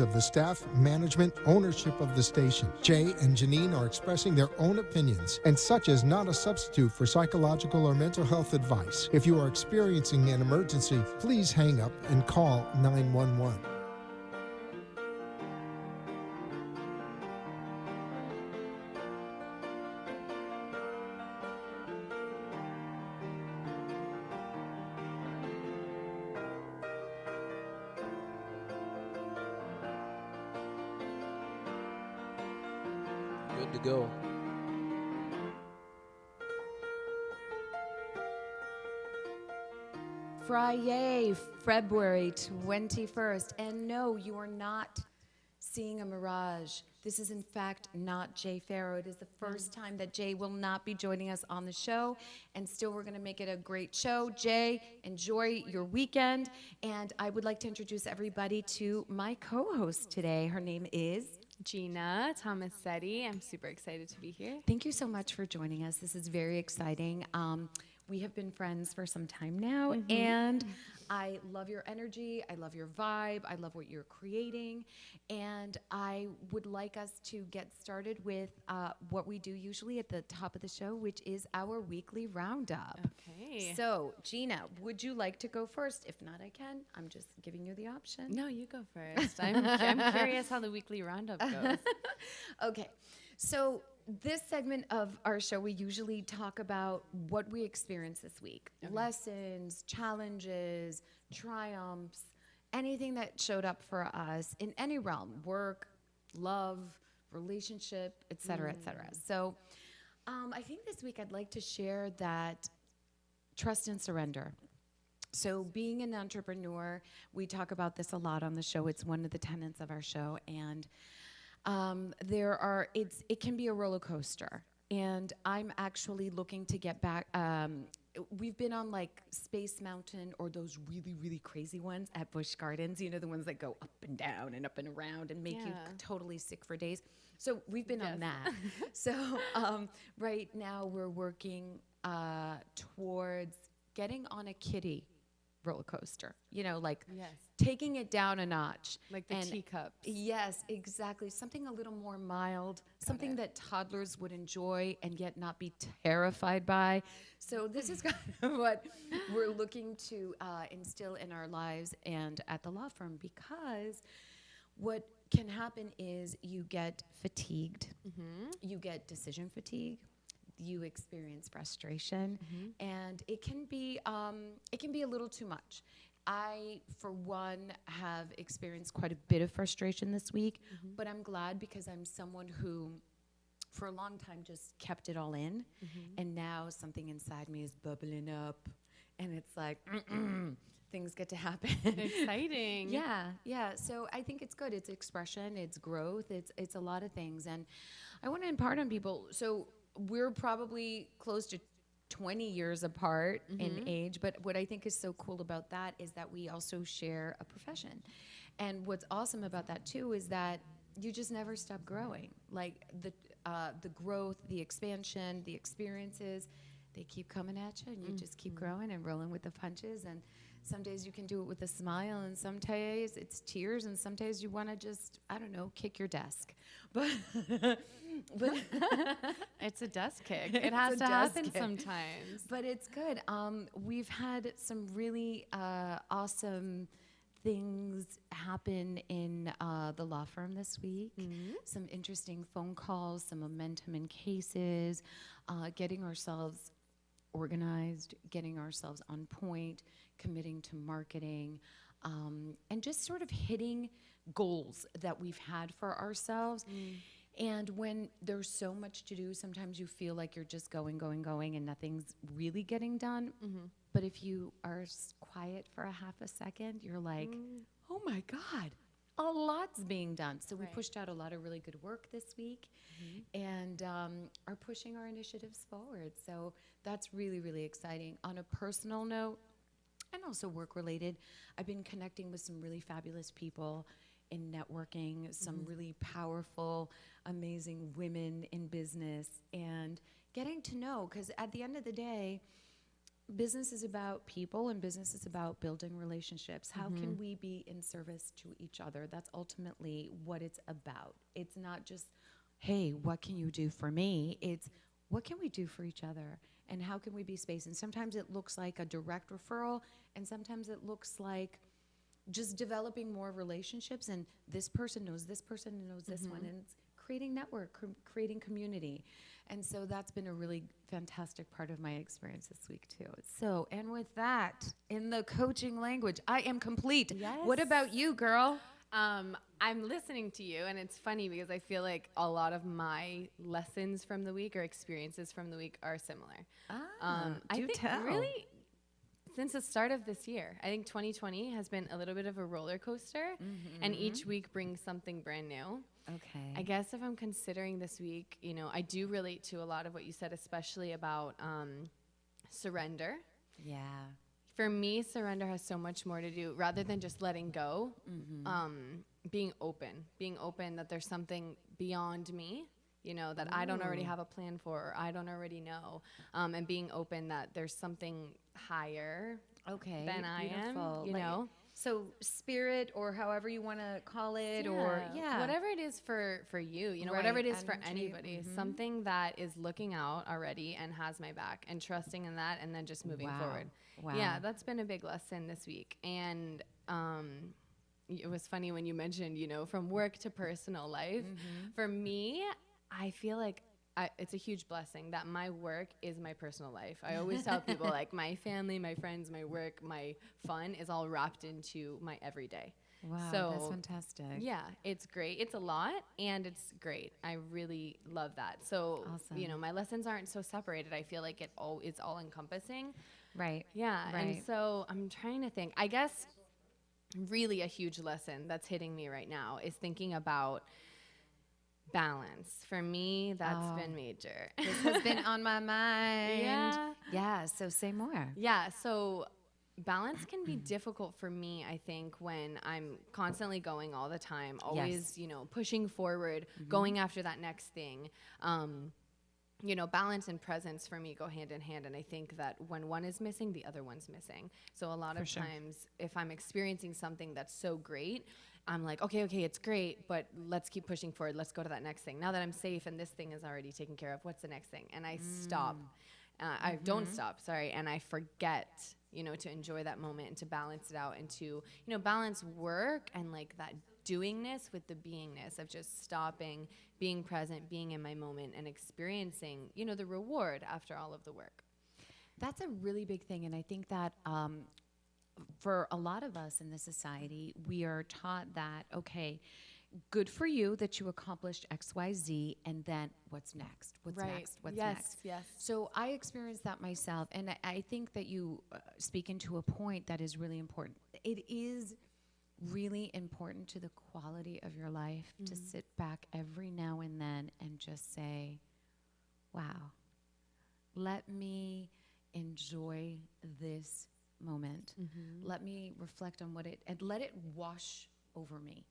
of the staff, management, ownership of the station. Jay and Janine are expressing their own opinions, and such is not a substitute for psychological or mental health advice. If you are experiencing an emergency, please hang up and call 911. Good to go. Friday, February 21st. And no, you are not seeing a mirage. This is, in fact, not Jay Farrow. It is the first time that Jay will not be joining us on the show. And still, we're going to make it a great show. Jay, enjoy your weekend. And I would like to introduce everybody to my co-host today. Her name is Gina Tomasetti. I'm super excited to be here. Thank you so much for joining us. This is very exciting. We have been friends for some time now, and I love your energy. I love your vibe. I love what you're creating. And I would like us to get started with what we do usually at the top of the show, which is our weekly roundup. Okay. So, Gina, would you like to go first? If not, I can. I'm just giving you the option. No, you go first. I'm curious how the weekly roundup goes. Okay. So this segment of our show, we usually talk about what we experienced this week. Lessons, challenges, triumphs, anything that showed up for us in any realm, work, love, relationship, et cetera, et cetera. So I think this week I'd like to share that trust and surrender. So being an entrepreneur, we talk about this a lot on the show. It's one of the tenets of our show. And it can be a roller coaster, and I'm actually looking to get back. We've been on like Space Mountain or those really, really crazy ones at Busch Gardens, you know, the ones that go up and down and up and around and make you totally sick for days. So we've been on that. So right now we're working towards getting on a kiddie roller coaster, you know, like taking it down a notch. Like the teacups. Yes, exactly. Something a little more mild, something that toddlers would enjoy and yet not be terrified by. So this is kind of what we're looking to instill in our lives and at the law firm, because what can happen is you get fatigued, you get decision fatigue, you experience frustration, and it can be a little too much. I, for one, have experienced quite a bit of frustration this week, but I'm glad because I'm someone who, for a long time, just kept it all in, and now something inside me is bubbling up, and it's like, things get to happen. Exciting. Yeah. So I think it's good. It's expression, it's growth, it's a lot of things, and I want to impart on people. So we're probably close to 20 years apart in age, but what I think is so cool about that is that we also share a profession. And what's awesome about that too is that you just never stop growing. Like the growth, the expansion, the experiences, they keep coming at you, and you just keep growing and rolling with the punches. And some days you can do it with a smile, and some days it's tears, and some days you want to just, I don't know, kick your desk. But It's a desk kick. It has to happen sometimes. But it's good. We've had some really awesome things happen in the law firm this week. Some interesting phone calls, some momentum in cases, getting ourselves organized, getting ourselves on point, committing to marketing, and just sort of hitting goals that we've had for ourselves. And when there's so much to do, sometimes you feel like you're just going, and nothing's really getting done. But if you are quiet for a half a second, you're like, oh my God, a lot's being done. So we pushed out a lot of really good work this week, and are pushing our initiatives forward. So that's really, really exciting. On a personal note, and also work-related, I've been connecting with some really fabulous people in networking, some really powerful, amazing women in business, and getting to know, because at the end of the day, business is about people and business is about building relationships. How can we be in service to each other? That's ultimately what it's about. It's not just, hey, what can you do for me? It's what can we do for each other? And how can we be space? And sometimes it looks like a direct referral, and sometimes it looks like just developing more relationships, and this person knows this person and knows this one, and it's creating network, creating community. And so that's been a really fantastic part of my experience this week too. So, and with that, in the coaching language, I am complete. Yes. What about you, girl? I'm listening to you, and it's funny because I feel like a lot of my lessons from the week or experiences from the week are similar. I do think tell. really since the start of this year, I think 2020 has been a little bit of a roller coaster, and each week brings something brand new. Okay. I guess if I'm considering this week, you know, I do relate to a lot of what you said, especially about surrender. Yeah. For me, surrender has so much more to do rather than just letting go. Being open that there's something beyond me, you know, that I don't already have a plan for, or I don't already know, and being open that there's something higher Okay. than I beautiful. am, you Like, know. So spirit, or however you want to call it, or whatever it is for you, you know, Right, whatever it is for energy, anybody, something that is looking out already and has my back and trusting in that, and then just moving forward. Wow. Yeah, that's been a big lesson this week. And it was funny when you mentioned, you know, from work to personal life. For me, I feel like it's a huge blessing that my work is my personal life. I always tell people, like, my family, my friends, my work, my fun is all wrapped into my everyday. Wow, So, that's fantastic. Yeah, it's great. It's a lot, and it's great. I really love that. So, Awesome. you know, my lessons aren't so separated. I feel like it's all encompassing. Right. Yeah, Right. and so I'm trying to think. I guess really a huge lesson that's hitting me right now is thinking about balance. For me, that's been major. This has been on my mind. Yeah. Yeah, so say more. Yeah, so balance can be difficult for me, I think, when I'm constantly going all the time, always, you know, pushing forward, going after that next thing. You know, balance and presence for me go hand in hand. And I think that when one is missing, the other one's missing. So a lot of times, if I'm experiencing something that's so great, I'm like, okay, it's great, but let's keep pushing forward. Let's go to that next thing. Now that I'm safe and this thing is already taken care of, what's the next thing? And I stop. I don't stop, sorry. And I forget, you know, to enjoy that moment and to balance it out and to, you know, balance work and like that doingness with the beingness of just stopping, being present, being in my moment, and experiencing, you know, the reward after all of the work. That's a really big thing. And I think that for a lot of us in this society, we are taught that, okay, good for you that you accomplished X, Y, Z, and then what's next? What's next? What's next? Yes. So I experienced that myself, and I think that you speak into a point that is really important. It is really important to the quality of your life to sit back every now and then and just say, wow, let me enjoy this moment. Let me reflect on and let it wash over me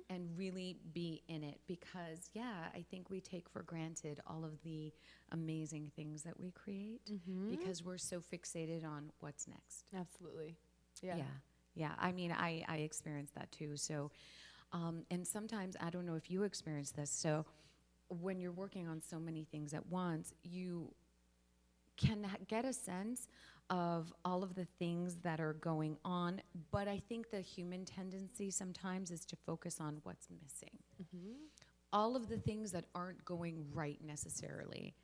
and really be in it, because I think we take for granted all of the amazing things that we create because we're so fixated on what's next. Absolutely. Yeah. I mean, I experienced that too. So, and sometimes, I don't know if you experience this. So when you're working on so many things at once, you can get a sense of all of the things that are going on. But I think the human tendency sometimes is to focus on what's missing. All of the things that aren't going right necessarily.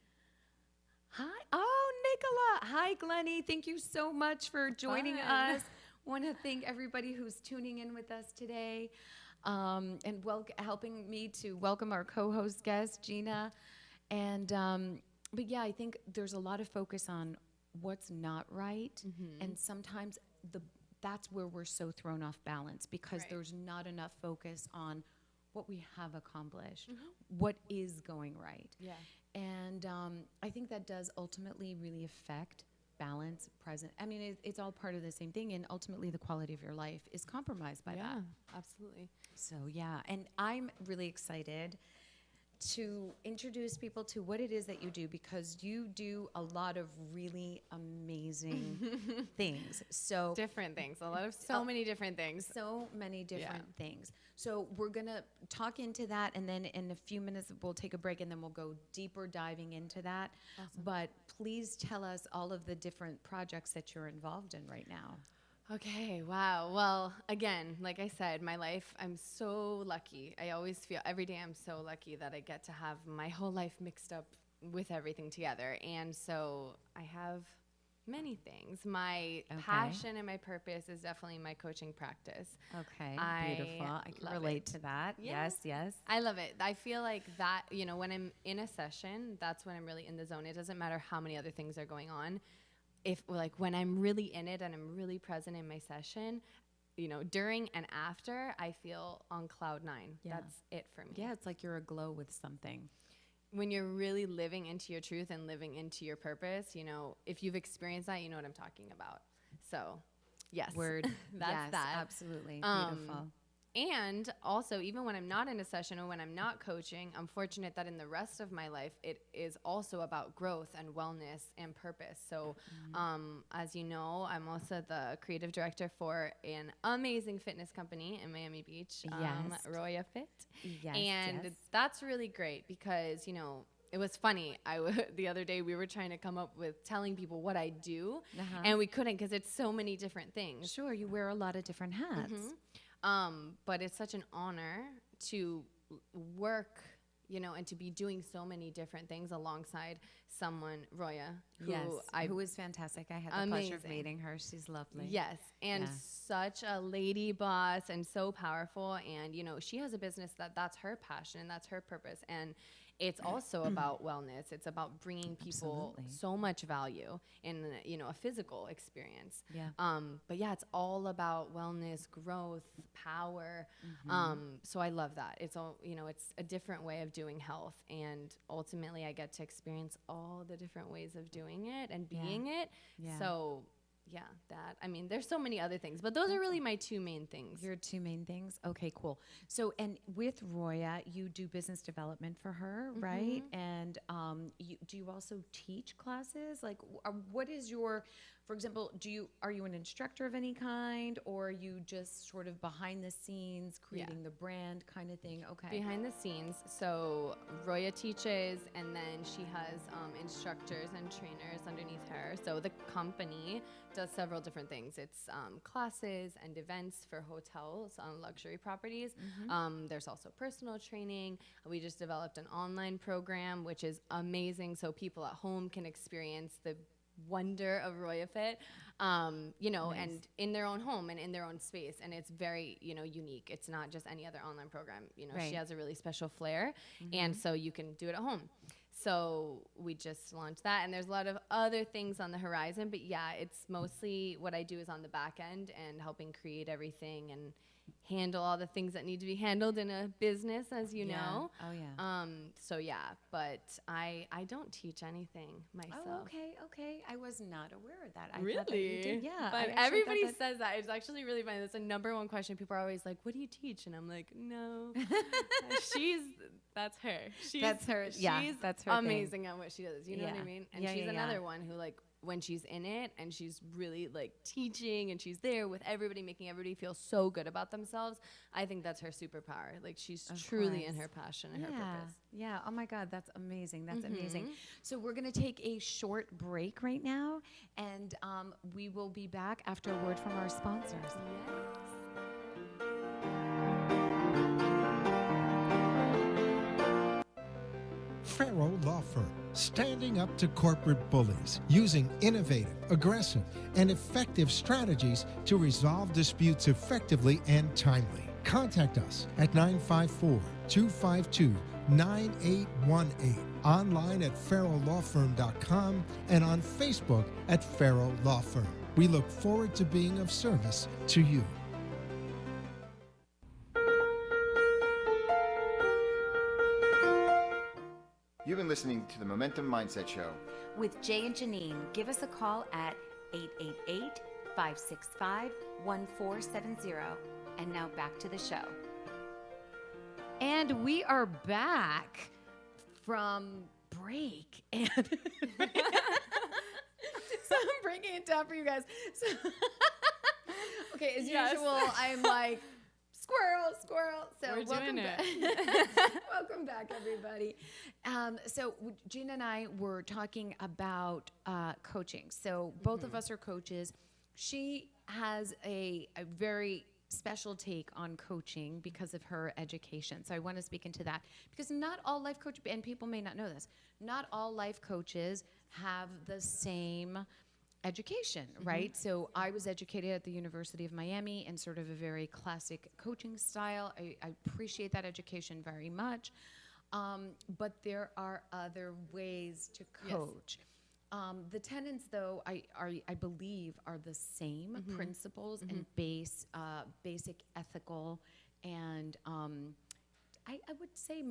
Hi. Oh, Nicola. Hi, Glennie. Thank you so much for joining us. Want to thank everybody who's tuning in with us today, and helping me to welcome our co-host guest, Gina. And but I think there's a lot of focus on what's not right, and sometimes that's where we're so thrown off balance, because there's not enough focus on what we have accomplished, what is going right. And I think that does ultimately really affect balance, present. I mean, it's all part of the same thing, and ultimately the quality of your life is compromised by that. Absolutely. So and I'm really excited to introduce people to what it is that you do, because you do a lot of really amazing things. So Different things. A lot of so many different things. so many different things. So we're going to talk into that, and then in a few minutes we'll take a break, and then we'll go deeper diving into that. But please tell us all of the different projects that you're involved in right now. Okay, wow. Well, again, like I said, my life, I'm so lucky. I always feel every day I'm so lucky that I get to have my whole life mixed up with everything together. And so I have many things. My passion and my purpose is definitely my coaching practice. Okay, I beautiful. I can love relate it. to that. Yeah. Yes. I love it. I feel like that, you know, when I'm in a session, that's when I'm really in the zone. It doesn't matter how many other things are going on. If like when I'm really in it and I'm really present in my session, you know, during and after, I feel on cloud 9. Yeah. That's it for me. Yeah, it's like you're aglow with something. When you're really living into your truth and living into your purpose, you know, if you've experienced that, you know what I'm talking about. So, yes. Word. That's yes, that. Absolutely. Beautiful. And also, even when I'm not in a session or when I'm not coaching, I'm fortunate that in the rest of my life, it is also about growth and wellness and purpose. So, as you know, I'm also the creative director for an amazing fitness company in Miami Beach, Yes. Roya Fit. Yes, And yes. that's really great because, you know, it was funny. The other day we were trying to come up with telling people what I do, and we couldn't because it's so many different things. Sure, you wear a lot of different hats. But it's such an honor to work, you know, and to be doing so many different things alongside someone, Roya, who is fantastic. I had the pleasure of Amazing. meeting her. She's lovely. Yes, and Yeah. such a lady boss and so powerful. And, you know, she has a business that's her passion and that's her purpose. And it's also about wellness. It's about bringing people Absolutely. so much value in, you know, a physical experience. Yeah. But yeah, it's all about wellness, growth, power. So I love that. It's all, you know, it's a different way of doing health. And ultimately I get to experience all the different ways of doing it and being it. Yeah. So yeah, that, I mean, there's so many other things, but those are really my two main things. Your two main things? Okay, cool. So, and with Roya, you do business development for her, right? And do you also teach classes? Like, what is your, for example, are you an instructor of any kind, or are you just sort of behind the scenes creating the brand kind of thing? Okay. Behind the scenes, so Roya teaches, and then she has instructors and trainers underneath her. So the company does several different things. It's classes and events for hotels on luxury properties. There's also personal training. We just developed an online program, which is amazing, so people at home can experience the wonder of Roya Fit, you know, and in their own home and in their own space. And it's very, you know, unique. It's not just any other online program. You know, she has a really special flair, and so you can do it at home. So we just launched that, and there's a lot of other things on the horizon. But yeah, it's mostly what I do is on the back end and helping create everything and handle all the things that need to be handled in a business, as you know. Oh, yeah. So yeah, but I don't teach anything myself. Oh, okay. I was not aware of that. I Really? thought that you did. Yeah. I But actually thought everybody that- says that. It's actually really funny. That's the number one question. People are always like, what do you teach? And I'm like, no. That's her. That's her. Yeah, She's that's her thing. amazing at what she does. You know what I Yeah. mean? And Yeah, she's yeah, another yeah. one who, like, when she's in it and she's really like teaching and she's there with everybody, making everybody feel so good about themselves, I think that's her superpower. Like, she's Of truly in course. her passion and her purpose. Yeah. Oh my God, that's amazing. That's amazing. So we're going to take a short break right now, and we will be back after a word from our sponsors. Farrow Law Firm, standing up to corporate bullies, using innovative, aggressive, and effective strategies to resolve disputes effectively and timely. Contact us at 954-252-9818, online at farrowlawfirm.com, and on Facebook at Farrow Law Firm. We look forward to being of service to you. You've been listening to the Momentum Mindset Show. With Jay and Janine, give us a call at 888-565-1470. And now back to the show. And we are back. from break. And so I'm breaking it down for you guys. So okay, as usual, I'm like, squirrel. So We're welcome doing back. Welcome back, everybody. So Gina and I were talking about coaching. So both of us are coaches. She has a very special take on coaching because of her education. So I want to speak into that because not all life coaches, and people may not know this, not all life coaches have the same education, right? So I was educated at the University of Miami in sort of a very classic coaching style. I appreciate that education very much. But there are other ways to coach. The tenets, though, I believe are the same principles and basic ethical and I would say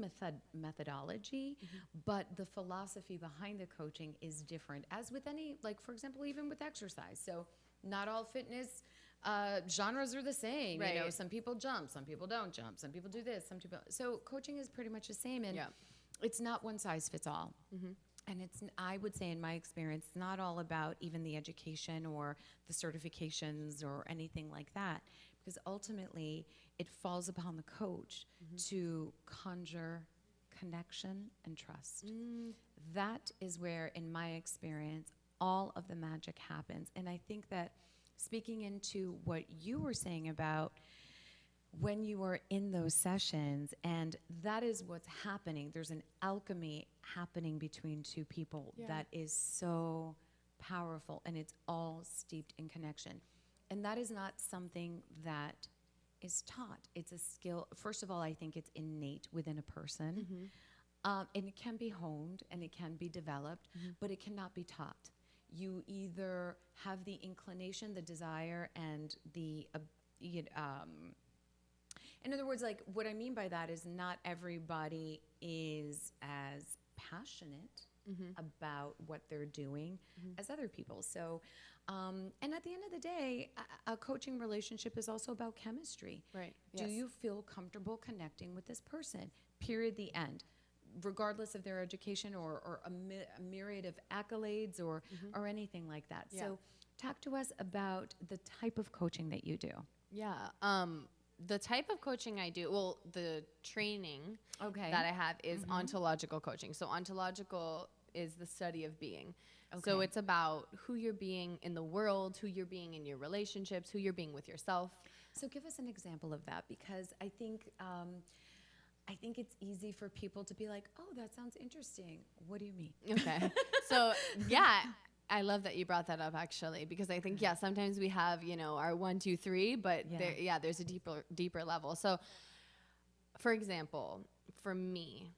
methodology, but the philosophy behind the coaching is different. As with any, like for example, even with exercise. So not all fitness genres are the same. Right. You know, some people jump, some people don't jump, some people do this, some people. So coaching is pretty much the same, and it's not one size fits all. And it's, I would say in my experience, not all about even the education or the certifications or anything like that, because ultimately it falls upon the coach to conjure connection and trust. That is where, in my experience, all of the magic happens. And I think that speaking into what you were saying about when you are in those sessions, and that is what's happening. There's an alchemy happening between two people that is so powerful, and it's all steeped in connection. And that is not something that is taught. It's a skill. First of all, I think it's innate within a person. And it can be honed and it can be developed, but it cannot be taught. You either have the inclination, the desire, and the in other words, like what I mean by that is not everybody is as passionate about what they're doing as other people. So, and at the end of the day, a coaching relationship is also about chemistry. Right. Do you feel comfortable connecting with this person? Period. The end. Regardless of their education or a myriad of accolades or anything like that. Yeah. So, talk to us about the type of coaching that you do. Yeah. The type of coaching I do, well, the training that I have is ontological coaching. So ontological is the study of being. So it's about who you're being in the world, who you're being in your relationships, who you're being with yourself. So give us an example of that, because I think it's easy for people to be like, oh, that sounds interesting. What do you mean? Okay. So yeah, I love that you brought that up, actually, because I think, sometimes we have, our 1, 2, 3, but there's a deeper level. So for example, for me,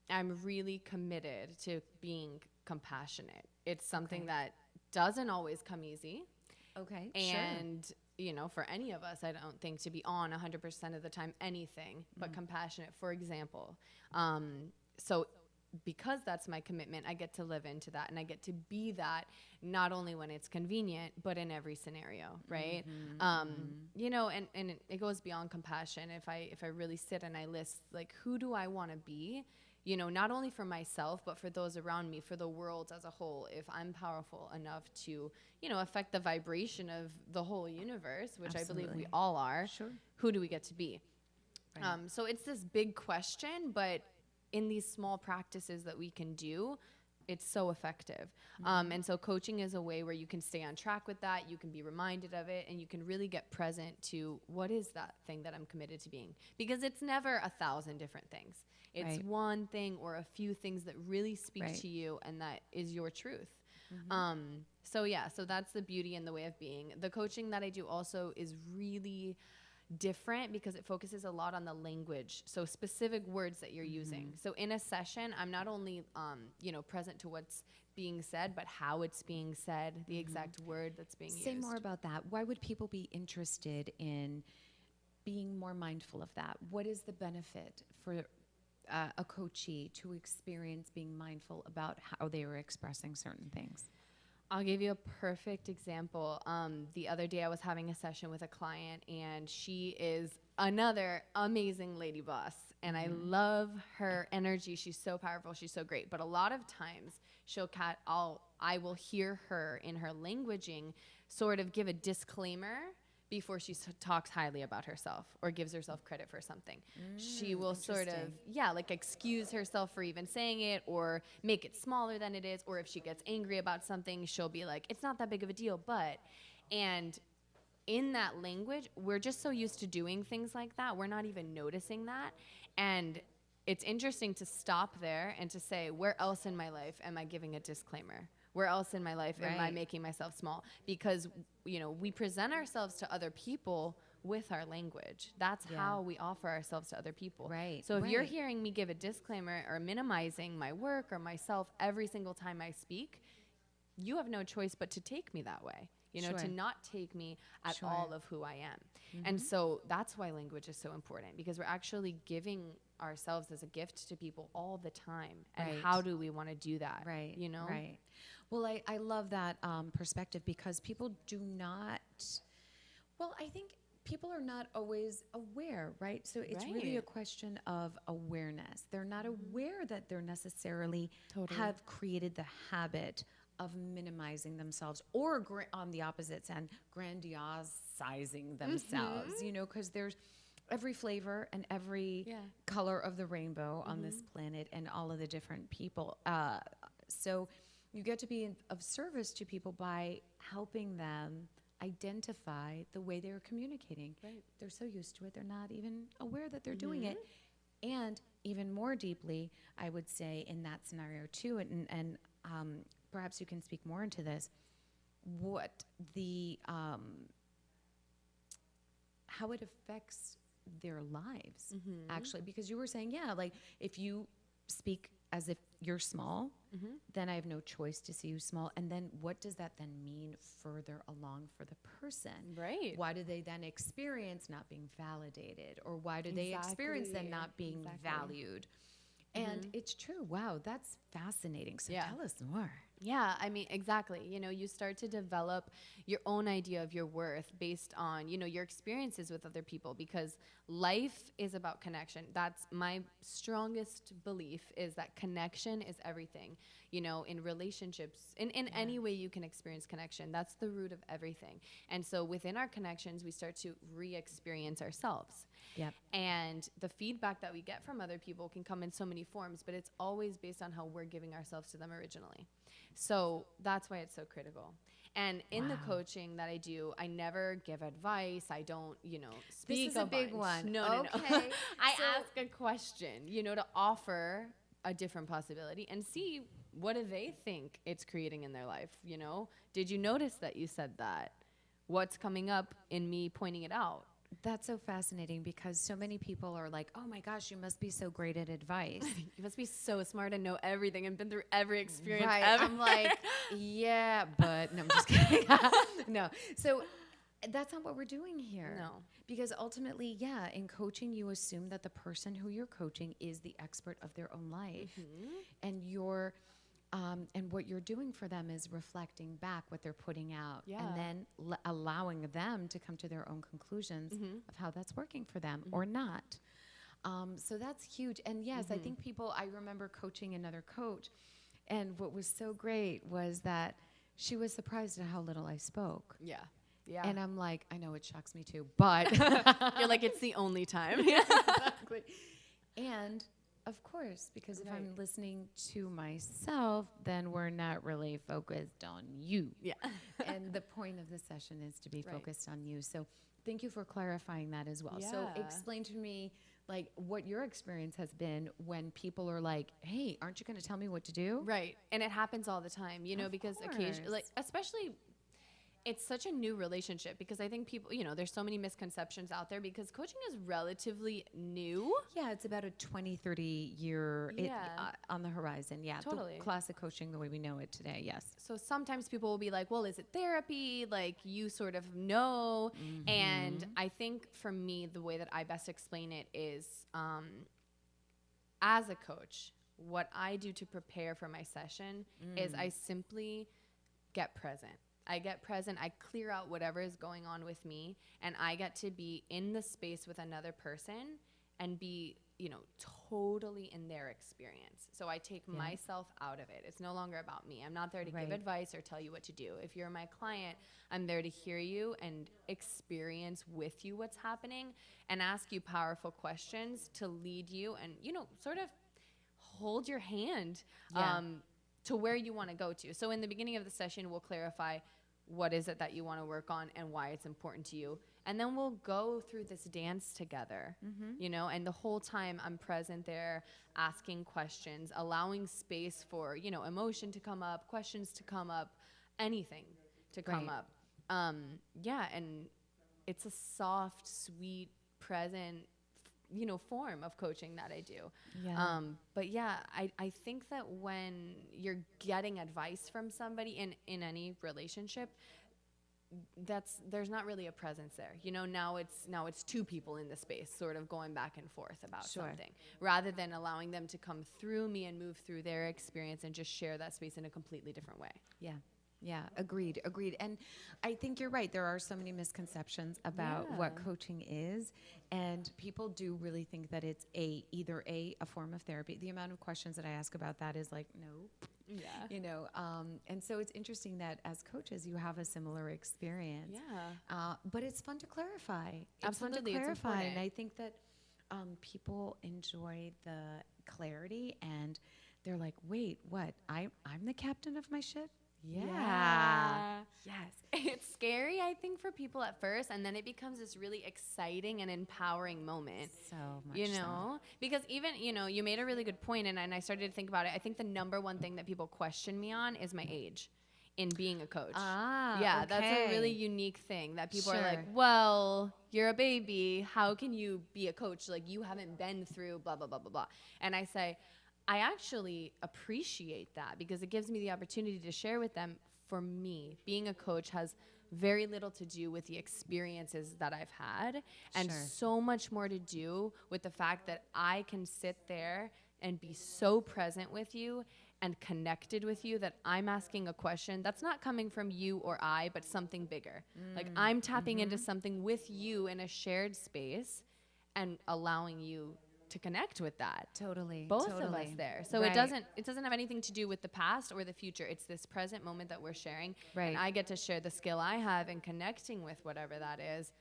I'm really committed to being compassionate. It's something that doesn't always come easy. Okay. And, for any of us, I don't think to be on 100% of the time anything but compassionate, for example. So because that's my commitment, I get to live into that, and I get to be that not only when it's convenient, but in every scenario, right? And it goes beyond compassion. If I really sit and I list, like, who do I want to be, not only for myself, but for those around me, for the world as a whole, if I'm powerful enough to, affect the vibration of the whole universe, which I believe we all are, who do we get to be? Right. So it's this big question, but in these small practices that we can do, it's so effective. And so coaching is a way where you can stay on track with that, you can be reminded of it, and you can really get present to what is that thing that I'm committed to being. Because it's never 1,000 different things. It's one thing or a few things that really speak to you, and that is your truth. So that's the beauty and the way of being. The coaching that I do also is really different because it focuses a lot on the language, so specific words that you're using. So in a session, I'm not only present to what's being said, but how it's being said, the exact word that's being used. Say more about that. Why would people be interested in being more mindful of that? What is the benefit for a coachee to experience being mindful about how they were expressing certain things? I'll give you a perfect example. The other day I was having a session with a client, and she is another amazing lady boss. and I love her energy. She's so powerful. She's so great. But a lot of times I will hear her in her languaging sort of give a disclaimer before she talks highly about herself or gives herself credit for something. She will sort of, like excuse herself for even saying it or make it smaller than it is. Or if she gets angry about something, she'll be like, it's not that big of a deal, but, and in that language, we're just so used to doing things like that. We're not even noticing that. And it's interesting to stop there and to say, where else in my life am I giving a disclaimer? Where else in my life am I making myself small? Because, we present ourselves to other people with our language. That's how we offer ourselves to other people. Right. So if you're hearing me give a disclaimer or minimizing my work or myself every single time I speak, you have no choice but to take me that way. To not take me at all of who I am. And so that's why language is so important, because we're actually giving ourselves as a gift to people all the time. And how do we want to do that? Right. Right. Well, I love that perspective, because people do not, I think people are not always aware, right? So it's really a question of awareness. They're not aware that they're necessarily have created the habit of minimizing themselves, or on the opposite end, grandiosizing themselves, because there's every flavor and every color of the rainbow on this planet and all of the different people. So you get to be of service to people by helping them identify the way they're communicating. Right. They're so used to it, they're not even aware that they're doing it. And even more deeply, I would say in that scenario too, and perhaps you can speak more into this, what the, how it affects their lives, actually. Because you were saying, like if you speak as if you're small, then I have no choice to see you small. And then what does that then mean further along for the person? Right. Why do they then experience not being validated? Or why do they experience them not being valued? And it's true. Wow, that's fascinating. So tell us more. Yeah, I mean, exactly. You start to develop your own idea of your worth based on, your experiences with other people, because life is about connection. That's my strongest belief, is that connection is everything. In relationships, in any way you can experience connection, that's the root of everything. And so within our connections, we start to re-experience ourselves. Yep. And the feedback that we get from other people can come in so many forms, but it's always based on how we're giving ourselves to them originally. So that's why it's so critical. And in the coaching that I do, I never give advice. I don't, speak. This is a big one. No. Okay. I ask a question, to offer a different possibility and see what do they think it's creating in their life. Did you notice that you said that? What's coming up in me pointing it out? That's so fascinating, because so many people are like, oh my gosh, you must be so great at advice. You must be so smart and know everything and been through every experience right. ever. I'm like, yeah, but no, I'm just kidding. No. So that's not what we're doing here. No. Because ultimately, in coaching, you assume that the person who you're coaching is the expert of their own life. And you're and what you're doing for them is reflecting back what they're putting out, and then allowing them to come to their own conclusions of how that's working for them or not. So that's huge. And yes, I think I remember coaching another coach, and what was so great was that she was surprised at how little I spoke. Yeah. And I'm like, I know it shocks me too, but you're like, it's the only time. Exactly. And of course, because if I'm listening to myself, then we're not really focused on you. Yeah. And the point of the session is to be focused on you. So thank you for clarifying that as well. Yeah. So explain to me, like, what your experience has been when people are like, hey, aren't you going to tell me what to do? Right. And it happens all the time, because occasionally, like, especially it's such a new relationship, because I think people, there's so many misconceptions out there, because coaching is relatively new. Yeah, it's about a 20, 30 year on the horizon. Yeah, totally. The classic coaching the way we know it today, yes. So sometimes people will be like, well, is it therapy? Like, you sort of know. And I think for me, the way that I best explain it is, as a coach, what I do to prepare for my session is I simply get present. I get present, I clear out whatever is going on with me, and I get to be in the space with another person and be totally in their experience. So I take myself out of it. It's no longer about me. I'm not there to give advice or tell you what to do. If you're my client, I'm there to hear you and experience with you what's happening and ask you powerful questions to lead you and, sort of hold your hand to where you want to go to. So in the beginning of the session, we'll clarify what is it that you want to work on and why it's important to you. And then we'll go through this dance together, and the whole time I'm present there asking questions, allowing space for, emotion to come up, questions to come up, anything to come up. And it's a soft, sweet, present, form of coaching that I do. Yeah. But yeah, I think that when you're getting advice from somebody in any relationship, there's not really a presence there. Now it's two people in the space sort of going back and forth about something rather than allowing them to come through me and move through their experience and just share that space in a completely different way. Yeah, agreed. And I think you're right. There are so many misconceptions about what coaching is, and people do really think that it's either a form of therapy. The amount of questions that I ask about that is like, no. Yeah. And so it's interesting that as coaches, you have a similar experience. Yeah. But it's fun to clarify. Absolutely, It's fun to it's clarify. important. And I think that people enjoy the clarity, and they're like, wait, what? I'm the captain of my ship? Yeah. Yes. It's scary, I think, for people at first, and then it becomes this really exciting and empowering moment. So much so. Because even, you made a really good point, and I started to think about it. I think the number one thing that people question me on is my age in being a coach. Yeah, okay. that's a really unique thing that people are like, Sure. well, you're a baby. How can you be a coach? Like, you haven't been through blah, blah, blah, blah, blah. And I say, I actually appreciate that because it gives me the opportunity to share with them. For me, being a coach has very little to do with the experiences that I've had and so much more to do with the fact that I can sit there and be so present with you and connected with you that I'm asking a question that's not coming from you or I, but something bigger. Like I'm tapping into something with you in a shared space and allowing you to connect with that. Totally. Both of us there. So Right. it doesn't have anything to do with the past or the future. It's this present moment that we're sharing. Right. And I get to share the skill I have in connecting with whatever that is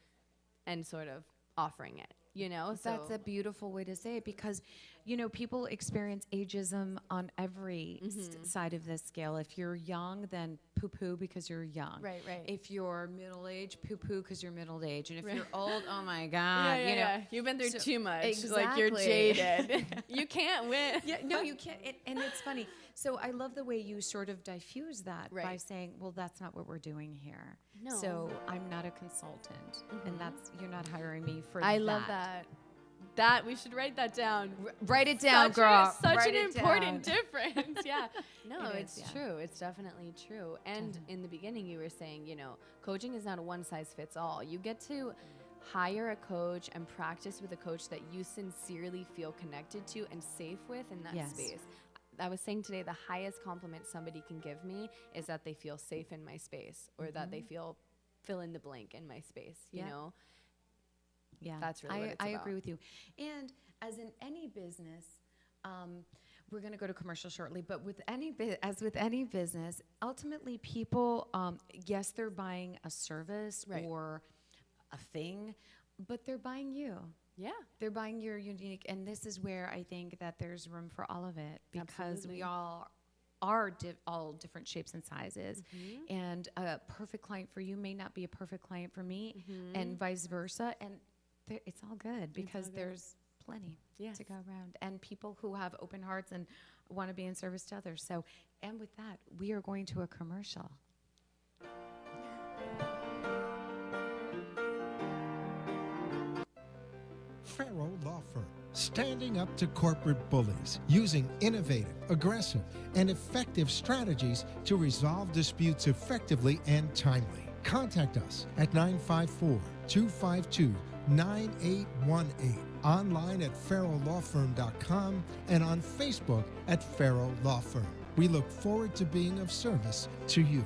and sort of offering it, So That's a beautiful way to say it because, people experience ageism on every side of this scale. If you're young, then poo-poo because you're young. Right. If you're middle-aged, poo-poo because you're middle-aged. And if you're old, oh my God. You've been through So- too much. Exactly. Like you're jaded. You can't win. Yeah, no, you can't. And it's funny. So I love the way you sort of diffuse that by Right. saying, well, that's not what we're doing here. No. So I'm not a consultant. And you're not hiring me for that. I love that. That we should write that down. Write it down, girl. Such Write an it important down. difference. Yeah. No, It it's is, yeah. true. It's definitely true. And in the beginning, you were saying, coaching is not a one size fits all. You get to hire a coach and practice with a coach that you sincerely feel connected to and safe with in that Yes. space. I was saying today, the highest compliment somebody can give me is that they feel safe in my space or that they feel fill in the blank in my space, Yeah. Yeah, That's really what it's I about. agree with you. And as in any business, we're going to go to commercial shortly, but with as with any business, ultimately people, yes, they're buying a service Right. or a thing, but they're buying you. Yeah. They're buying your unique, and this is where I think that there's room for all of it because Absolutely. we all are all different shapes and sizes, and a perfect client for you may not be a perfect client for me, and vice versa. And it's all good because there's plenty Yes. to go around, and people who have open hearts and want to be in service to others. So, and with that, we are going to a commercial. Farrell Law Firm, standing up to corporate bullies, using innovative, aggressive, and effective strategies to resolve disputes effectively and timely. Contact us at 954-252-9818, online at farrelllawfirm.com, and on Facebook at Farrell Law Firm. We look forward to being of service to you.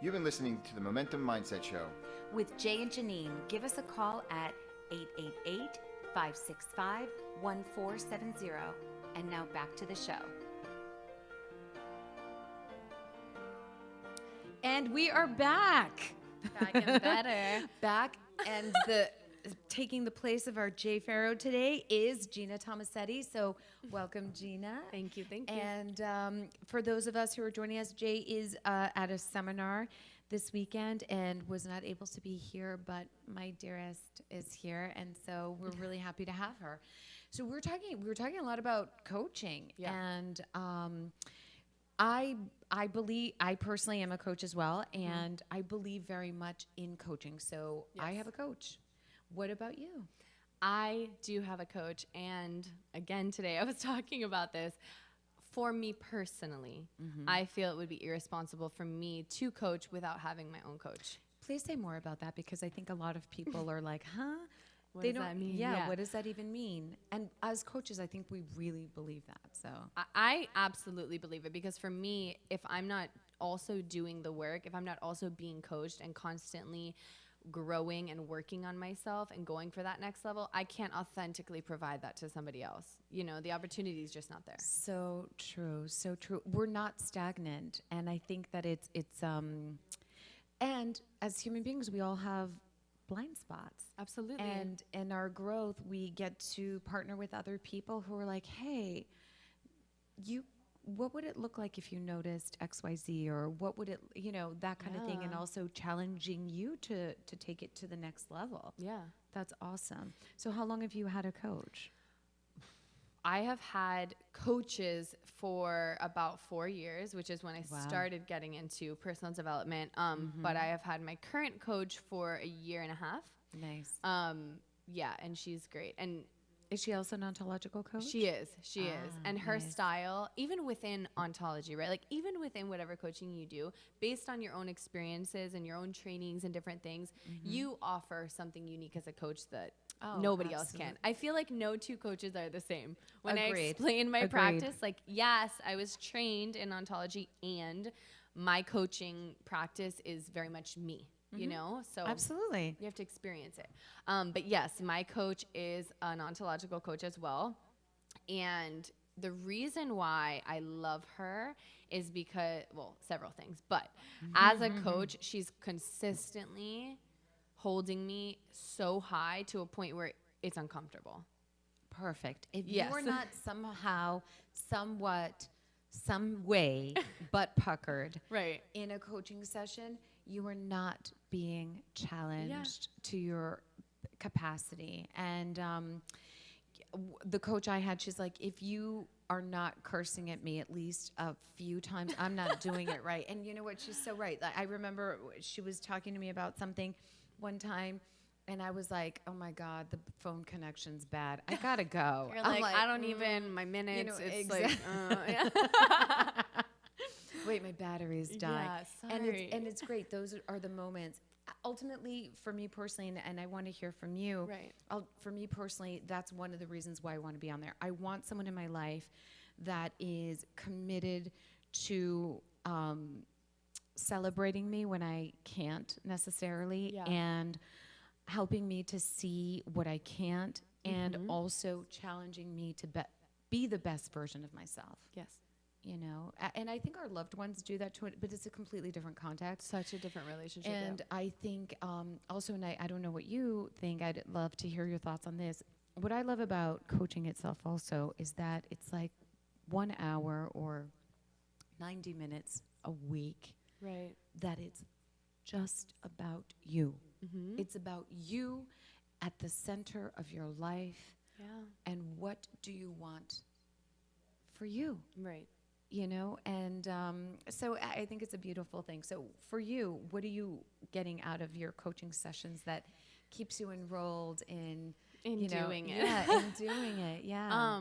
You've been listening listening to the Momentum Mindset Show. With Jay and Janine, give us a call at 888-565-1470. And now back to the show. And we are back. Back and better. Back, and taking the place of our Jay Farrow today is Gina Tomasetti. So welcome, Gina. Thank you. And for those of us who are joining us, Jay is at a seminar this weekend and was not able to be here, but my dearest is here, and so we're really happy to have her. So we were talking a lot about coaching, and I personally am a coach as well, and I believe very much in coaching. So I have a coach. What about you? I do have a coach, and again today I was talking about this. For me personally, I feel it would be irresponsible for me to coach without having my own coach. Please say more about that, because I think a lot of people are like, huh? What does that mean? Yeah, what does that even mean? And as coaches, I think we really believe that. So I absolutely believe it, because for me, if I'm not also doing the work, if I'm not also being coached and constantly growing and working on myself and going for that next level, I can't authentically provide that to somebody else. You know, the opportunity is just not there. so true, so true. We're not stagnant, and I think that it's and as human beings, we all have blind spots. Absolutely. And in our growth, we get to partner with other people who are like, hey, what would it look like if you noticed XYZ, or what would it, that kind of thing, and also challenging you to take it to the next level. Yeah. That's awesome. So how long have you had a coach? I have had coaches for about 4 years, which is when I started getting into personal development. But I have had my current coach for a year and a half. Nice. Yeah, and she's great. And Is she also an ontological coach? she is. And her nice. style, even within ontology, right? Like even within whatever coaching you do, based on your own experiences and your own trainings and different things, you offer something unique as a coach that nobody else can. I feel like no two coaches are the same. When I explain my practice, like, yes, I was trained in ontology, and my coaching practice is very much me. You know, so Absolutely. you have to experience it. But yes, my coach is an ontological coach as well. And the reason why I love her is because, well, several things, but as a coach, she's consistently holding me so high to a point where it's uncomfortable. Perfect. If Yes. you're not somehow, somewhat, some way, butt puckered Right. in a coaching session, you are not being challenged to your capacity. And the coach I had, she's like, if you are not cursing at me at least a few times, I'm not doing it right. And you know what? She's so right. Like, I remember she was talking to me about something one time, and I was like, oh my God, the phone connection's bad. I gotta go. You're I'm like, I don't even, my minutes, it's wait, my battery's dying. Yeah, sorry. And it's great. Those are the moments. Ultimately, for me personally, and I want to hear from you. Right. For me personally, that's one of the reasons why I want to be on there. I want someone in my life that is committed to celebrating me when I can't necessarily, and helping me to see what I can't, and also challenging me to be the best version of myself. Yes. You know, and I think our loved ones do that to it, but it's a completely different context. Such a different relationship. And I think also, and I don't know what you think, I'd love to hear your thoughts on this. What I love about coaching itself also is that it's like 1 hour or 90 minutes a week. Right. That it's just about you. It's about you at the center of your life. Yeah. And what do you want for you? Right. You know, and so I think it's a beautiful thing. So for you, what are you getting out of your coaching sessions that keeps you enrolled in doing it? Yeah, in doing it. Yeah.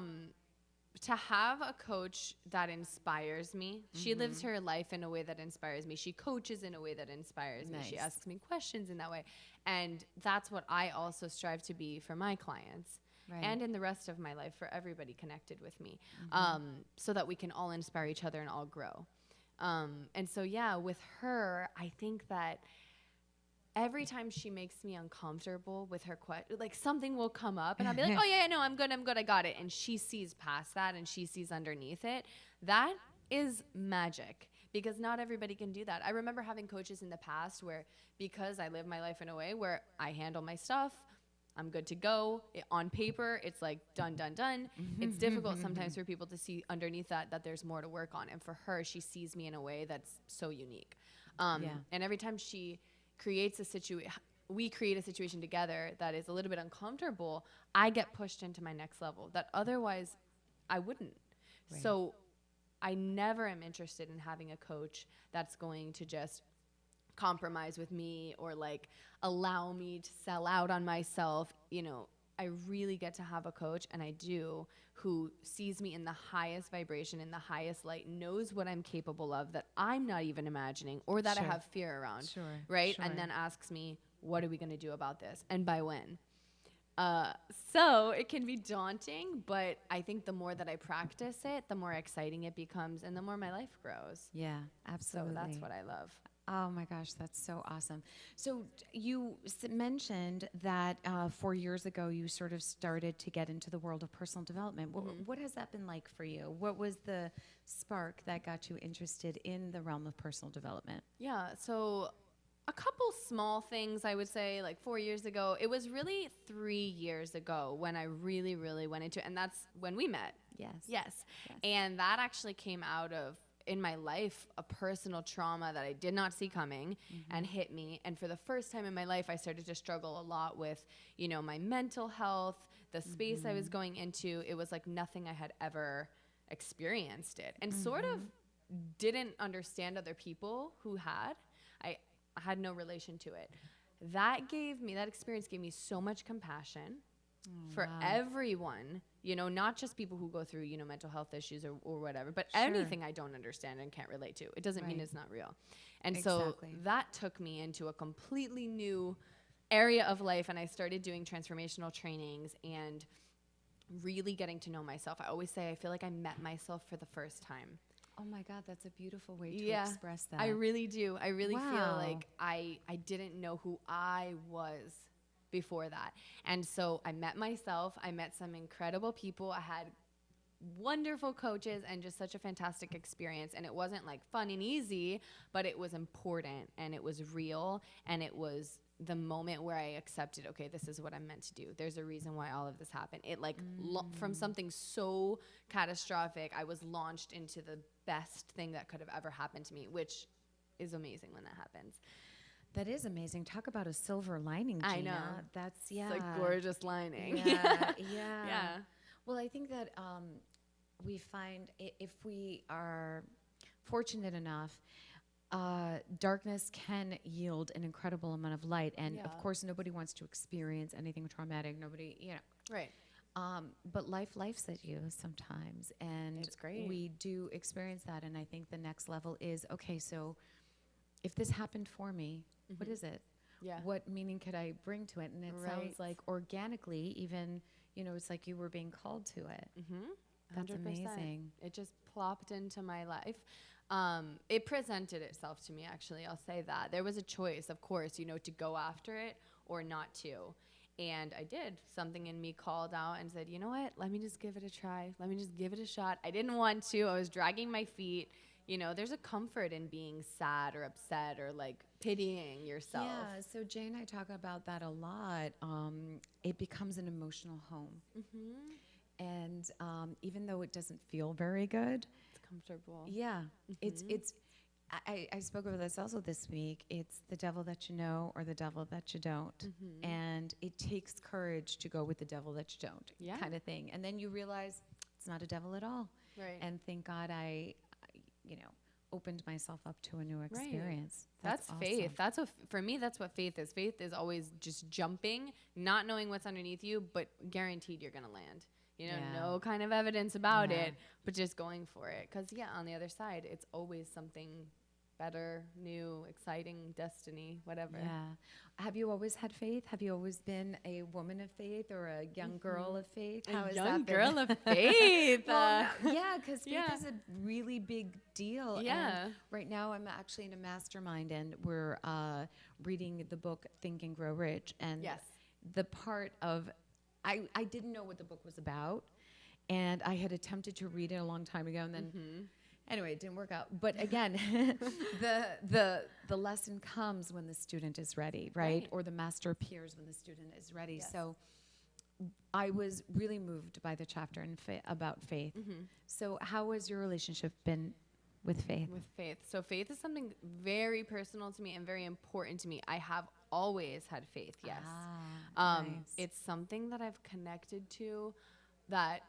To have a coach that inspires me. She lives her life in a way that inspires me. She coaches in a way that inspires me. She Nice. asks me questions in that way. And that's what I also strive to be for my clients. Right. And in the rest of my life for everybody connected with me, so that we can all inspire each other and all grow. And so, yeah, with her, I think that every time she makes me uncomfortable with her like something will come up and I'll be like, oh yeah, no, I'm good, I got it. And she sees past that and she sees underneath it. That is magic because not everybody can do that. I remember having coaches in the past where, because I live my life in a way where I handle my stuff, I'm good to go. On paper, it's like done, done, done. It's difficult sometimes for people to see underneath that there's more to work on. And for her, she sees me in a way that's so unique. And every time she creates we create a situation together that is a little bit uncomfortable, I get pushed into my next level that otherwise I wouldn't. Right. So I never am interested in having a coach that's going to just compromise with me or like allow me to sell out on myself. You know, I really get to have a coach, and I do, who sees me in the highest vibration, in the highest light, knows what I'm capable of that I'm not even imagining or that I have fear around. Right? And then asks me, what are we going to do about this? And by when? So it can be daunting, but I think the more that I practice it, the more exciting it becomes and the more my life grows. Yeah, absolutely. So that's what I love. Oh my gosh, that's so awesome. So you mentioned that 4 years ago you sort of started to get into the world of personal development. What has that been like for you? What was the spark that got you interested in the realm of personal development? Yeah, so a couple small things I would say, like 4 years ago. It was really 3 years ago when I really, really went into it, and that's when we met. Yes. And that actually came out of, in my life, a personal trauma that I did not see coming and hit me. And for the first time in my life, I started to struggle a lot with, you know, my mental health, the space I was going into. It was like nothing I had ever experienced it, and sort of didn't understand other people who had. I had no relation to it. That experience gave me so much compassion for everyone, you know, not just people who go through, you know, mental health issues or whatever, but anything I don't understand and can't relate to. It doesn't mean it's not real. And so that took me into a completely new area of life, and I started doing transformational trainings and really getting to know myself. I always say I feel like I met myself for the first time. Oh my God, that's a beautiful way to express that. I really do. I really feel like I didn't know who I was before that. And so I met myself. I met some incredible people. I had wonderful coaches and just such a fantastic experience. And it wasn't like fun and easy, but it was important and it was real. And it was the moment where I accepted, okay, this is what I'm meant to do. There's a reason why all of this happened. It like from something so catastrophic, I was launched into the best thing that could have ever happened to me, which is amazing when that happens. That is amazing. Talk about a silver lining, Gina. I know. That's, It's like gorgeous lining. Yeah. Well, I think that we find if we are fortunate enough, darkness can yield an incredible amount of light. And of course, nobody wants to experience anything traumatic. Nobody, you know. Right. But life at you sometimes. And it's great. We do experience that. And I think the next level is, okay, so if this happened for me, what is it? Yeah. What meaning could I bring to it? And it sounds like organically, even, you know, it's like you were being called to it. That's 100%. amazing. It just plopped into my life. It presented itself to me, actually. I'll say that. There was a choice, of course, you know, to go after it or not to. And I did. Something in me called out and said, you know what? Let me just give it a try. Let me just give it a shot. I didn't want to. I was dragging my feet. You know, there's a comfort in being sad or upset or like pitying yourself. Yeah, so Jay and I talk about that a lot. It becomes an emotional home. And even though it doesn't feel very good, it's comfortable. Yeah, it's. I spoke about this also this week. It's the devil that you know or the devil that you don't. And it takes courage to go with the devil that you don't, kind of thing. And then you realize it's not a devil at all. Right. And thank God I you know, opened myself up to a new experience. That's awesome. faith. That's what, for me, that's what faith is. Faith is always just jumping, not knowing what's underneath you, but guaranteed you're going to land. You know, no kind of evidence about it, but just going for it. Because, on the other side, it's always something better, new, exciting destiny, whatever. Yeah. Have you always had faith? Have you always been a woman of faith or a young girl of faith? How has Young that been? girl of faith. Well, no, yeah, because faith yeah. is a really big deal. Yeah. And right now, I'm actually in a mastermind, and we're reading the book Think and Grow Rich. And Yes. the part of, I didn't know what the book was about, and I had attempted to read it a long time ago, and then. Anyway, it didn't work out. But again, the lesson comes when the student is ready, right? Or the master appears when the student is ready. Yes. So I was really moved by the chapter about faith. So how has your relationship been with faith? With faith. So faith is something very personal to me and very important to me. I have always had faith, yes. Nice. It's something that I've connected to that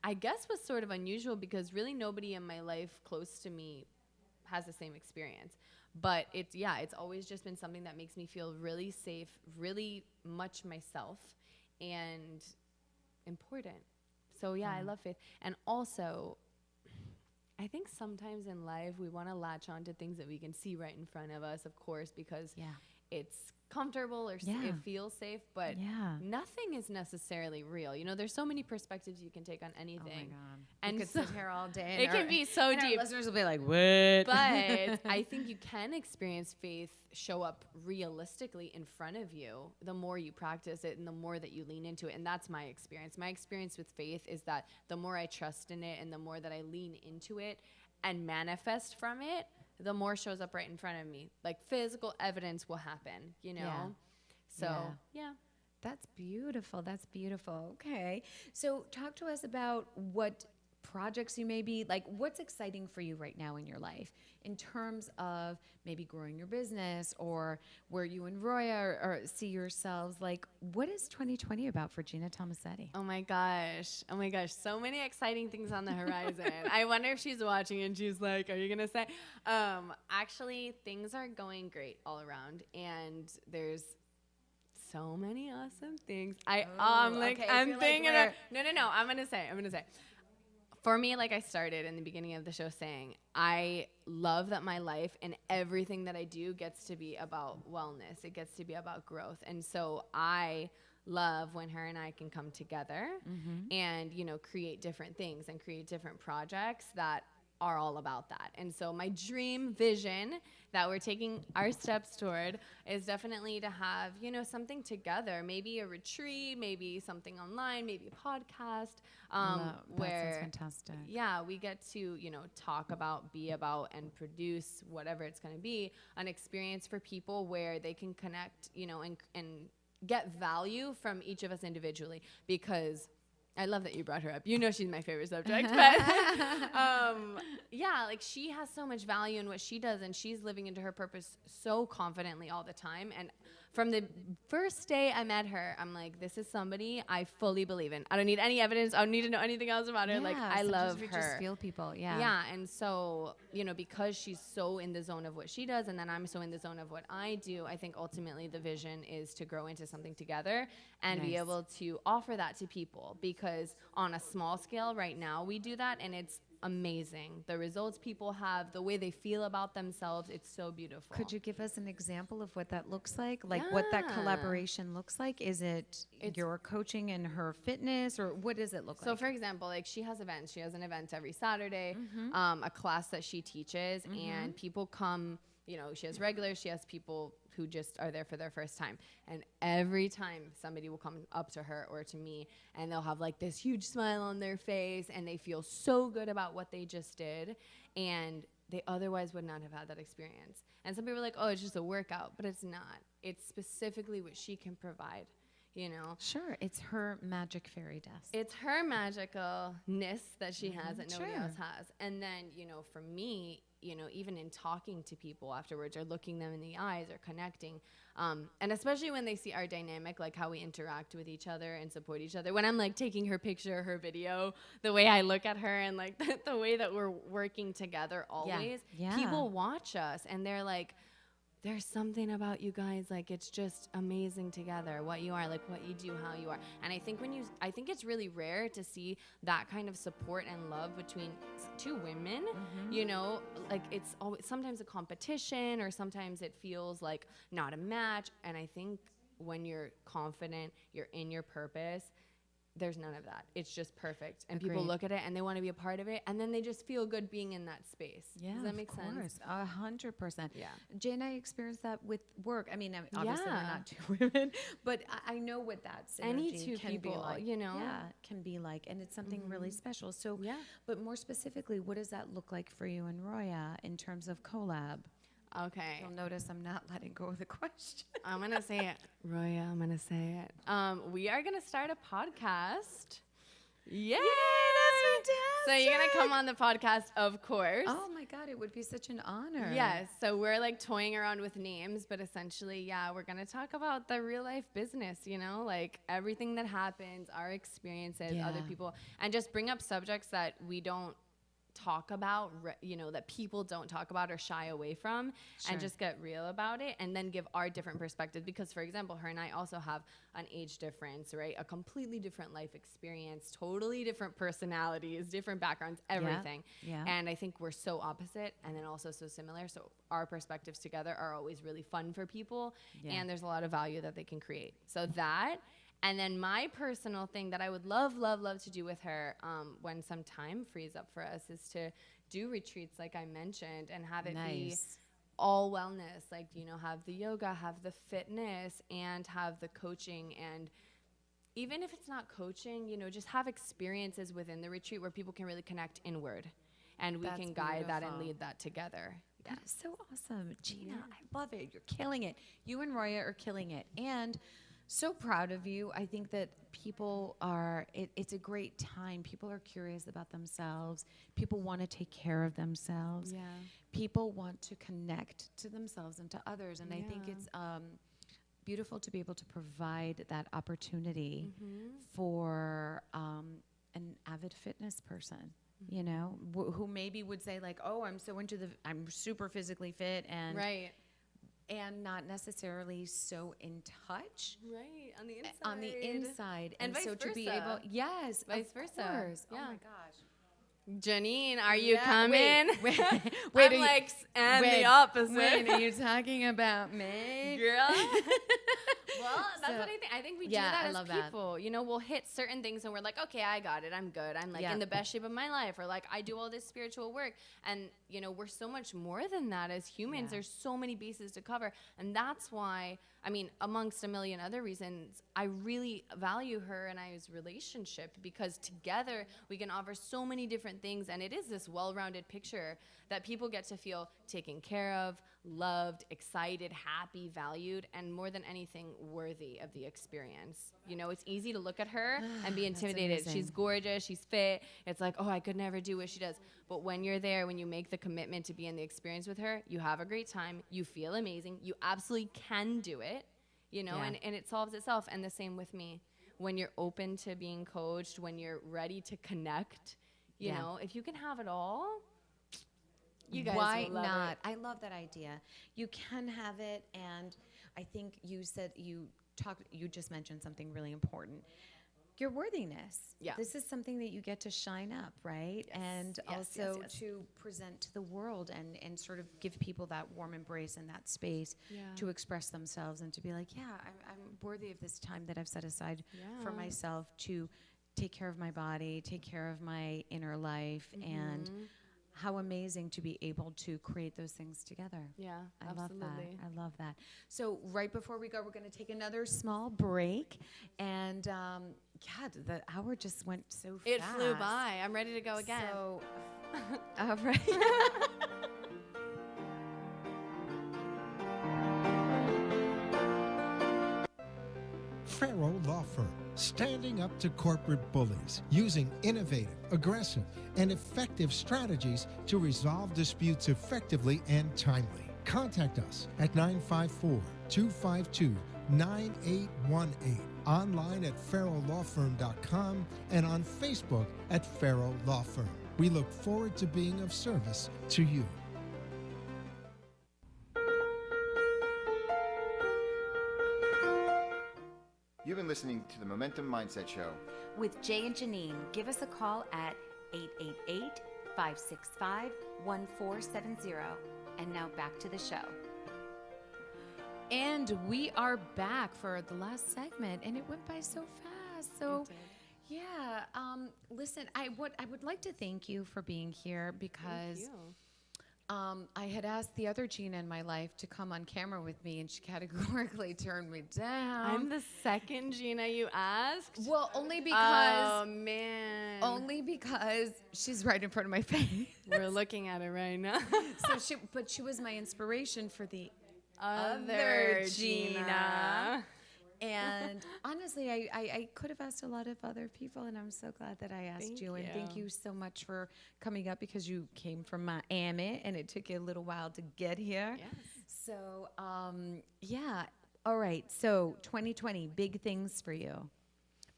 I guess was sort of unusual because really nobody in my life close to me has the same experience. But it's always just been something that makes me feel really safe, really much myself, and important. So I love faith. And also, I think sometimes in life we want to latch on to things that we can see right in front of us, of course, because it's comfortable or it feels safe, but nothing is necessarily real. You know, there's so many perspectives you can take on anything. Oh my God. And we could so sit here all day. it can be so and deep. Our listeners will be like, what? But I think you can experience faith show up realistically in front of you the more you practice it and the more that you lean into it. And that's my experience. My experience with faith is that the more I trust in it and the more that I lean into it and manifest from it, the more shows up right in front of me. Like physical evidence will happen, you know? Yeah. So, yeah. That's beautiful. That's beautiful. Okay. So talk to us about what projects you may be, like what's exciting for you right now in your life in terms of maybe growing your business or where you and Roya or see yourselves. Like, what is 2020 about for Gina Tomasetti? Oh my gosh. So many exciting things on the horizon. I wonder if she's watching and she's like, are you going to say? Actually, things are going great all around. And there's so many awesome things. I'm thinking of, no, I'm going to say. For me, like I started in the beginning of the show saying, I love that my life and everything that I do gets to be about wellness. It gets to be about growth. And so I love when her and I can come together and, you know, create different things and create different projects that are all about that. And so my dream vision that we're taking our steps toward is definitely to have, you know, something together, maybe a retreat, maybe something online, maybe a podcast, that sounds fantastic. Yeah, we get to, you know, talk about, be about, and produce whatever it's going to be, an experience for people where they can connect, you know, and get value from each of us individually, because I love that you brought her up. You know she's my favorite subject. But like she has so much value in what she does, and she's living into her purpose so confidently all the time. And from the first day I met her, I'm like, this is somebody I fully believe in. I don't need any evidence. I don't need to know anything else about her. Yeah, like, I love we her. just feel people. Yeah. Yeah. And so, you know, because she's so in the zone of what she does, and then I'm so in the zone of what I do, I think ultimately the vision is to grow into something together and be able to offer that to people. Because on a small scale right now, we do that, and it's amazing. The results people have, the way they feel about themselves, it's so beautiful. Could you give us an example of what that looks like? Like what that collaboration looks like? Is it's your coaching and her fitness, or what does it look like? So for example, like she has events. She has an event every Saturday, a class that she teaches, and people come, you know, she has regulars, she has people who just are there for their first time. And every time somebody will come up to her or to me, and they'll have like this huge smile on their face, and they feel so good about what they just did, and they otherwise would not have had that experience. And some people are like, oh, it's just a workout, but it's not. It's specifically what she can provide, you know? Sure, it's her magic fairy dust. It's her magicalness that she has that nobody else has. And then, you know, for me, you know, even in talking to people afterwards or looking them in the eyes or connecting, and especially when they see our dynamic, like how we interact with each other and support each other. When I'm like taking her picture, her video, the way I look at her, and like the way that we're working together always, people watch us and they're like, there's something about you guys, like it's just amazing together, what you are, like what you do, how you are. And I think I think it's really rare to see that kind of support and love between two women, you know, like it's always sometimes a competition, or sometimes it feels like not a match. And I think when you're confident, you're in your purpose, there's none of that. It's just perfect. And people Agreed. look at it and they want to be a part of it, and then they just feel good being in that space. Yeah, Does that make sense? 100%. Yeah. Jay and I experienced that with work. I mean, obviously we're Yeah. not two women, but I know what that synergy Any two can be people, like. you know? Yeah, can be like, and it's something really special. So, Yeah. but more specifically, what does that look like for you and Roya in terms of collab? Okay. You'll notice I'm not letting go of the question. I'm going to say it. Roya, I'm going to say it. We are going to start a podcast. Yay! that's So you're going to come on the podcast, of course. Oh my God, it would be such an honor. Yes. So we're like toying around with names, but essentially, yeah, we're going to talk about the real life business, you know, like everything that happens, our experiences, other Yeah. people, and just bring up subjects that we don't talk about, you know, that people don't talk about or shy away from, Sure. and just get real about it, and then give our different perspectives. Because, for example, her and I also have an age difference, right? A completely different life experience, totally different personalities, different backgrounds, everything. Yeah. And I think we're so opposite and then also so similar. So our perspectives together are always really fun for people, Yeah. and there's a lot of value that they can create. So that. And then my personal thing that I would love to do with her, when some time frees up for us, is to do retreats like I mentioned, and have it be Nice. all wellness, like, you know, have the yoga, have the fitness, and have the coaching. And even if it's not coaching, you know, just have experiences within the retreat where people can really connect inward, and we That's can guide that and beautiful. lead that together. Yeah. That is so awesome. Gina, I love it. You're killing it. You and Roya are killing it. And so proud of you. I think that people are, it's a great time. People are curious about themselves. People want to take care of themselves. Yeah. People want to connect to themselves and to others. And I think Yeah. it's beautiful to be able to provide that opportunity for an avid fitness person. You know, who maybe would say like, "Oh, I'm so I'm super physically fit and Right. and not necessarily so in touch Right. On the inside. on the inside." And vice so to be versa. able, yes, Vice of versa. course. Yeah. Oh my gosh. Janine, are you Yeah, coming? Wait, I'm are you- like, and wait, the opposite. Wait, are you talking about me? Girl. Well, that's So- what I think. I think we Yeah, do that I as love that. people. You know, we'll hit certain things and we're like, okay, I got it. I'm good. I'm like Yeah. in the best shape of my life, or like I do all this spiritual work. And, you know, we're so much more than that as humans. Yeah. There's so many bases to cover. And that's why, I mean, amongst a million other reasons, I really value her and I's relationship, because together we can offer so many different things. And it is this well-rounded picture that people get to feel taken care of, loved, excited, happy, valued, and more than anything, worthy of the experience. You know, it's easy to look at her and be That's intimidated. She's amazing. gorgeous, she's fit. It's like, oh, I could never do what she does. But when you're there, when you make the commitment to be in the experience with her, you have a great time, you feel amazing, you absolutely can do it, you know, Yeah. and it solves itself. And the same with me. When you're open to being coached, when you're ready to connect, you Yeah. know, if you can have it all, you guys Why will love not? it. I love that idea. You can have it, and I think you just mentioned something really important. Your worthiness. Yeah. This is something that you get to shine up, right? Yes, And yes, also yes. to present to the world and sort of give people that warm embrace and that space Yeah. to express themselves and to be like, yeah, I'm worthy of this time that I've set aside for Yeah. myself to take care of my body, take care of my inner life, and how amazing to be able to create those things together. Yeah, I absolutely. love that. I love that. So right before we go, we're going to take another small break. And God, the hour just went so It fast. flew by. I'm ready to go again. So, all right. Farrell Law Firm, standing up to corporate bullies, using innovative, aggressive, and effective strategies to resolve disputes effectively and timely. Contact us at 954-252-9818, online at farrelllawfirm.com, and on Facebook at Farrell Law Firm. We look forward to being of service to you. You've been listening to the Momentum Mindset Show. With Jay and Janine, give us a call at 888-565-1470. And now back to the show. And we are back for the last segment, and it went by so fast. So, yeah. Listen, I would like to thank you for being here because I had asked the other Gina in my life to come on camera with me, and she categorically turned me down. I'm the second Gina you asked. Well, only because. Oh man. Only because she's right in front of my face. We're looking at it right now. But she was my inspiration for the Other Gina. And honestly, I could have asked a lot of other people, and I'm so glad that I asked you. And thank you so much for coming up because you came from Miami, and it took you a little while to get here. Yes. So, yeah. All right. So 2020, big things for you.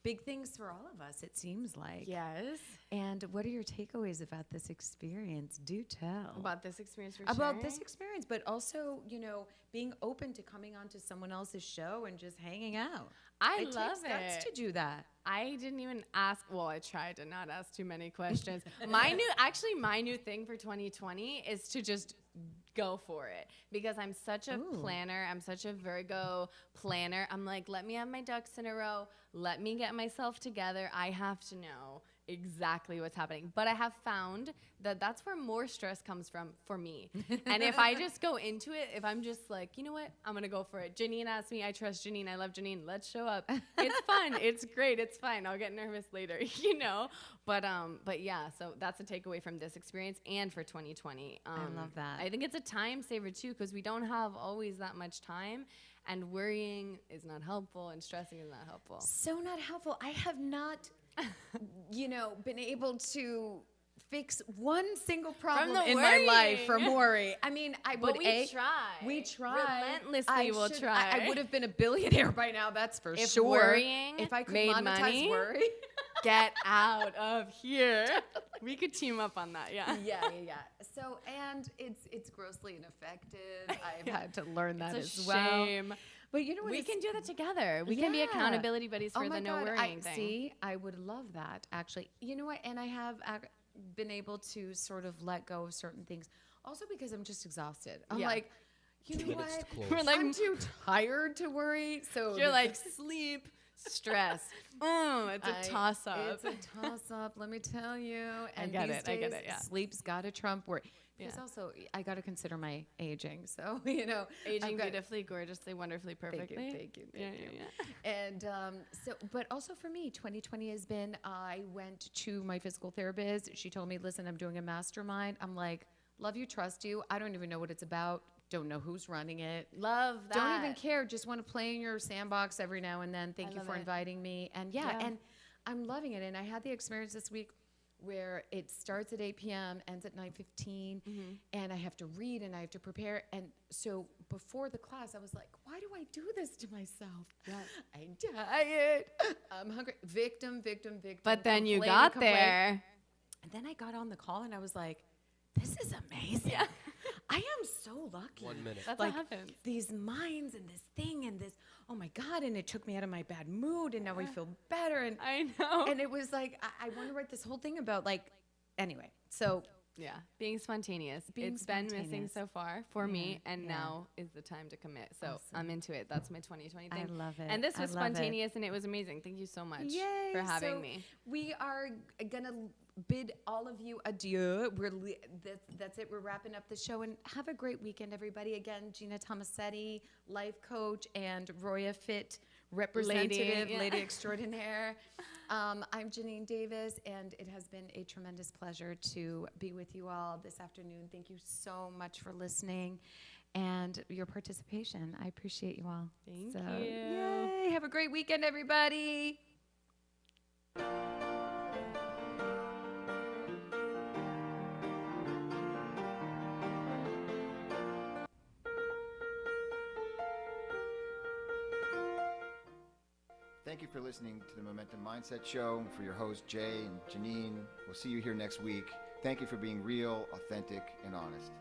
Big things for all of us, it seems like. Yes. And what are your takeaways about this experience? Do tell. About this experience for About this sharing? experience, but also, being open to coming onto someone else's show and just hanging out. I It love takes guts it. to do that. I didn't even ask. Well, I tried to not ask too many questions. my new thing for 2020 is to just go for it because I'm such a planner. I'm such a Virgo planner. I'm like, let me have my ducks in a row. Let me get myself together. I have to know exactly what's happening. But I have found that that's where more stress comes from for me. And if I just go into it, if I'm just like, you know what, I'm going to go for it. Janine asked me, I trust Janine. I love Janine. Let's show up. It's fun. It's great. It's fine. I'll get nervous later, But yeah, so that's a takeaway from this experience and for 2020. I love that. I think it's a time saver too because we don't have always that much time. And worrying is not helpful and stressing is not helpful. So not helpful. I have not, been able to fix one single problem the in my life worrying. from worry. I mean, But we try. We try. Relentlessly will try. I would have been a billionaire by now, that's for If sure. worrying if I could made monetize money, worry. Get out of here. We could team up on that, yeah. Yeah. So, and it's grossly ineffective. I've had to learn that It's a as well. shame. But you know what? We it's- can do that together. We can be Yeah. accountability buddies for Oh my the no God, worrying thing. See, I would love that actually. You know what? And I have been able to sort of let go of certain things. Also because I'm just exhausted. I'm Yeah. like, you know minutes what? to close. We're like, I'm too tired to worry. So you're like, sleep, stress. It's a toss up. It's a toss up. Let me tell you. And get these it, I get days, it, yeah. Sleep's got to trump worry. Because Yeah. also, I got to consider my aging. So Aging I've got- beautifully, gorgeously, wonderfully, perfectly. Thank you. Yeah. And but also for me, 2020 has been, I went to my physical therapist. She told me, listen, I'm doing a mastermind. I'm like, love you, trust you. I don't even know what it's about. Don't know who's running it. Love that. Don't even care. Just want to play in your sandbox every now and then. Thank you love for it. inviting me. And and I'm loving it. And I had the experience this week where it starts at 8 p.m., ends at 9:15, and I have to read and I have to prepare. And so before the class, I was like, why do I do this to myself? I'm tired. I'm hungry. Victim. But then you complain, got complain. there. And then I got on the call and I was like, this is amazing. I am so lucky. 1 minute. That's Like what happens. these minds and this thing and this, oh my God, and it took me out of my bad mood and now I feel better. And I know. and it was like, I want to write this whole thing about anyway. So Yeah, being spontaneous. Being It's been missing spontaneous. so far for me, and yeah. now is the time to commit. So Awesome. I'm into it. That's my 2020 I thing. love it. And this I was love it. spontaneous, and it was amazing. Thank you so much Yay, for having so me. We are gonna bid all of you adieu. That's it. We're wrapping up the show, and have a great weekend, everybody. Again, Gina Tomasetti, life coach, and Roya Fit representative, yeah. lady extraordinaire. I'm Janine Davis, and it has been a tremendous pleasure to be with you all this afternoon. Thank you so much for listening and your participation. I appreciate you all. Thank So, you. Yay! Have a great weekend, everybody. Thank you for listening to the Momentum Mindset Show. For your host, Jay and Janine, we'll see you here next week. Thank you for being real, authentic, and honest.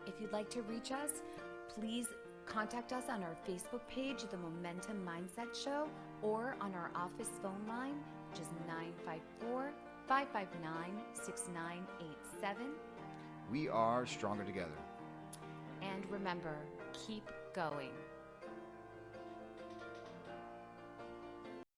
If you'd like to reach us, please Contact us on our Facebook page, The Momentum Mindset Show, or on our office phone line, which is 954-559-6987. We are stronger together. And remember, keep going.